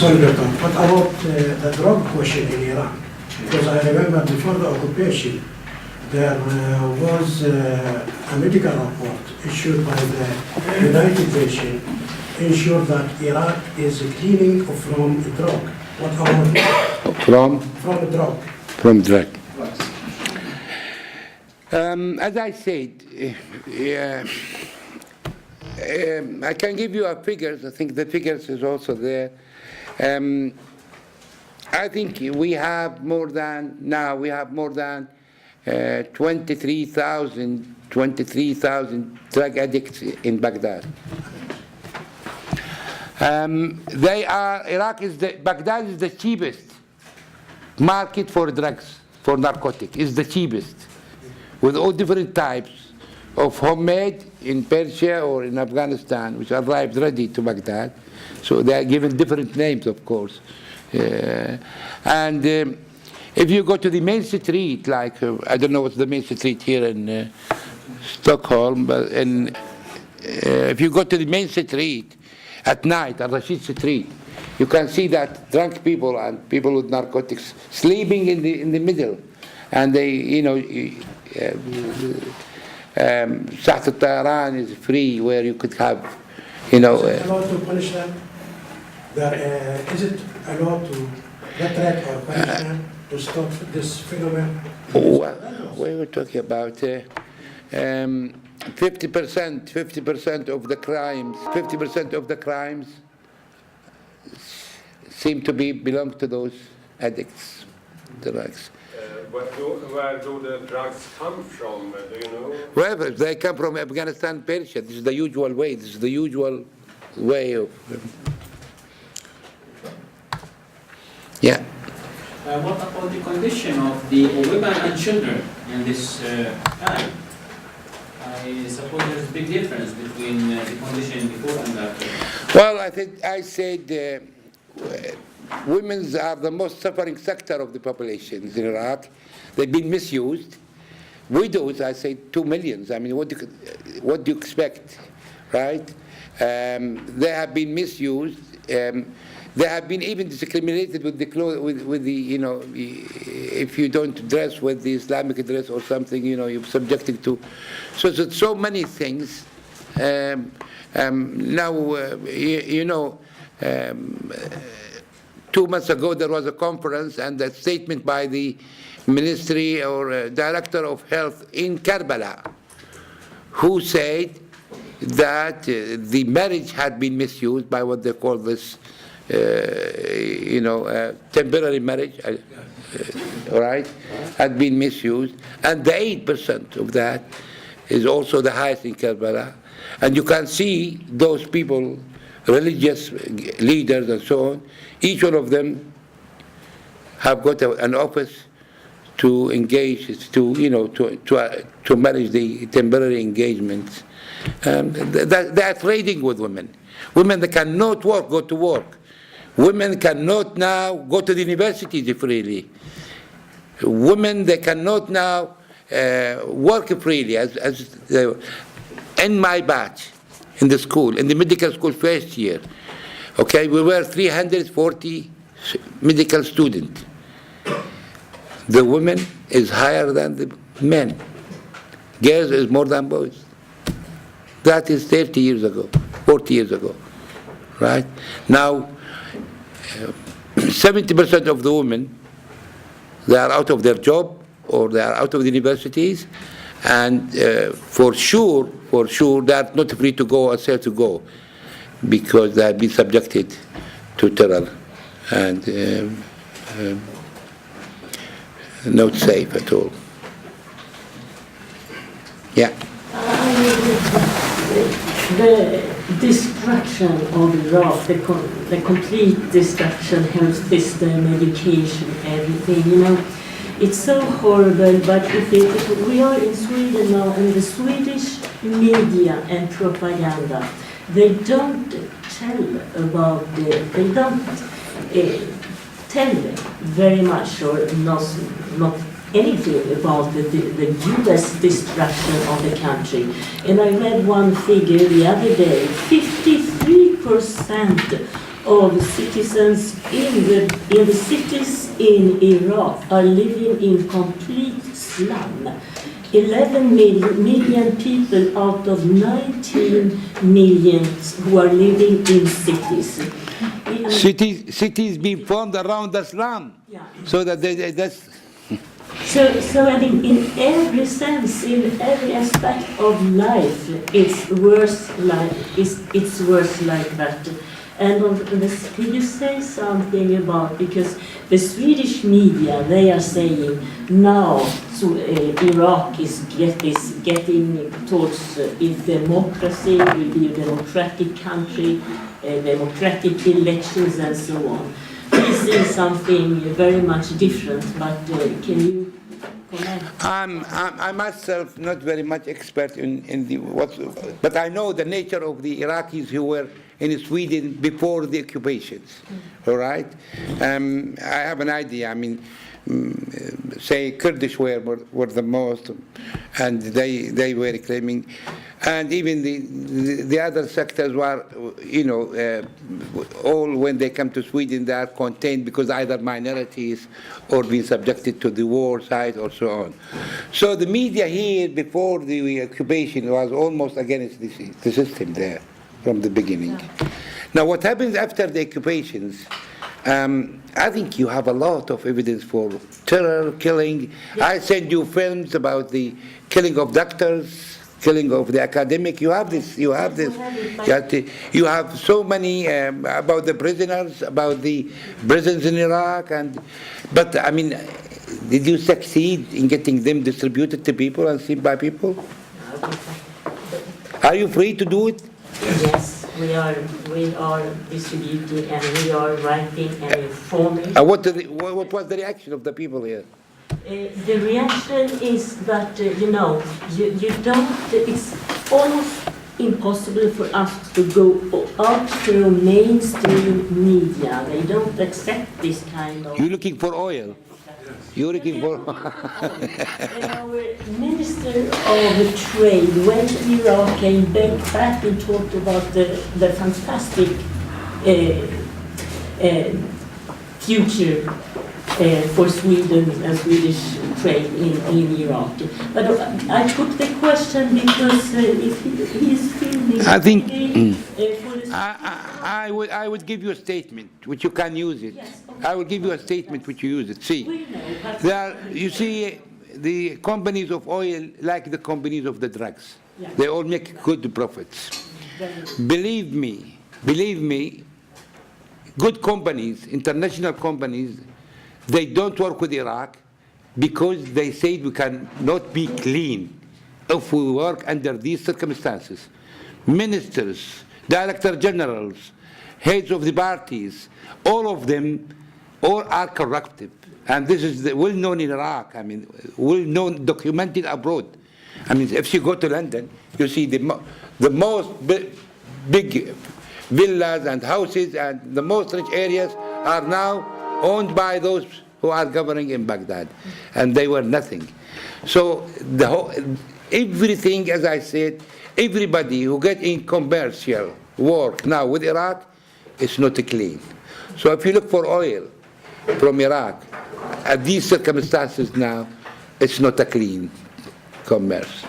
Sorry, Doctor. What about the drug question in Iran? Because I remember before the occupation, there was a medical report issued by the United Nations ensure that Iraq is cleaning from drug. What about from drug? From drug. As I said, I can give you figures. I think the figures is also there. I think we have more than 23,000 drug addicts in Baghdad. Baghdad is the cheapest market for drugs, for narcotics. It's the cheapest, with all different types of homemade in Persia or in Afghanistan, which arrived ready to Baghdad. So they are given different names, of course. And if you go to the main street, like, I don't know what's the main street here in Stockholm, but if you go to the main street at night, at Rashid Street, you can see that drunk people and people with narcotics sleeping in the middle. And they, Saht al-Taran is free, where you could have, Is it allowed to punish them? Is it allowed to retract or punish them to stop this phenomenon? Well, we were talking about 50% of the crimes seem to belong to those addicts, drugs. Where do the drugs come from? Do you know? Wherever they come from, Afghanistan, Persia. This is the usual way. This is the usual way of. Yeah. What about the condition of the women and children in this time? I suppose there's a big difference between the condition before and after. Well, I said women are the most suffering sector of the population in Iraq. They've been misused. Widows, I say 2 million. I mean, what do you expect, right? They have been misused. They have been even discriminated with the if you don't dress with the Islamic dress or something, you're subjected to. So many things. Now, 2 months ago there was a conference and a statement by the Ministry or Director of Health in Karbala, who said that the marriage had been misused by what they call this, temporary marriage, right, had been misused, and the 8% of that is also the highest in Karbala. And you can see those people, religious leaders and so on, each one of them have got an office to engage, to manage the temporary engagements. They are trading with women. Women that cannot go to work. Women cannot now go to the universities freely. Women, they cannot now work freely. In my batch, in the school, in the medical school first year, okay, we were 340 medical students. The women is higher than the men. Girls is more than boys. That is 30 years ago, 40 years ago, right? Now, 70% of the women, they are out of their job or they are out of the universities, and for sure, they are not free to go or say to go, because they have been subjected to terror and not safe at all. Yeah. The destruction of Iraq, the complete destruction, health system, education, everything, it's so horrible. But if we are in Sweden now, and the Swedish media and propaganda, they don't tell about they don't tell very much or not anything about the U.S. destruction of the country. And I read one figure the other day, 53% of citizens in the cities in Iraq are living in complete slum. 11 million people out of 19 million who are living in cities. Cities being formed around the slum. Yeah. So that that's. So I think in every sense, in every aspect of life, it's worse like that. And on this, can you say something about, because the Swedish media, they are saying now Iraq is getting towards democracy, will be a democratic country, democratic elections and so on. This is something very much different, but can you comment? I'm myself not very much expert in the but I know the nature of the Iraqis who were in Sweden before the occupations. All right, I have an idea. I mean, say Kurdish were the most, and they were claiming, and even the other sectors were, all when they come to Sweden they are contained because either minorities or being subjected to the war side or so on. So the media here before the occupation was almost against the system there from the beginning. Now what happens after the occupations, I think you have a lot of evidence for terror, killing. I send you films about the killing of doctors, killing of the academic. You have this. You have You have so many about the prisoners, about the prisons in Iraq, but I mean, did you succeed in getting them distributed to people and seen by people? Are you free to do it? Yes, we are distributing and we are writing and informing. What was the reaction of the people here? The reaction is that, you don't, it's almost impossible for us to go out through mainstream media. They don't accept this kind of... You're looking for oil? You're looking for... Our Minister of Trade went to Iraq, came back and talked about the fantastic future for Sweden and Swedish trade in Iraq. But I took the question because if he is filming... I think... I would give you a statement which you can use it. Yes, okay. I will give you a statement which you use it. See, We know, you see, the companies of oil like the companies of the drugs. Yeah. They all make good profits. Believe me, good companies, international companies, they don't work with Iraq because they say we cannot be clean if we work under these circumstances. Ministers, director generals, heads of the parties, all of them, all are corruptive. And this is well known in Iraq, I mean, well known, documented abroad. I mean, if you go to London, you see the most big villas and houses and the most rich areas are now owned by those who are governing in Baghdad. And they were nothing. So everything, as I said, everybody who get in commercial work now with Iraq is not clean. So if you look for oil from Iraq, at these circumstances now, it's not a clean commerce.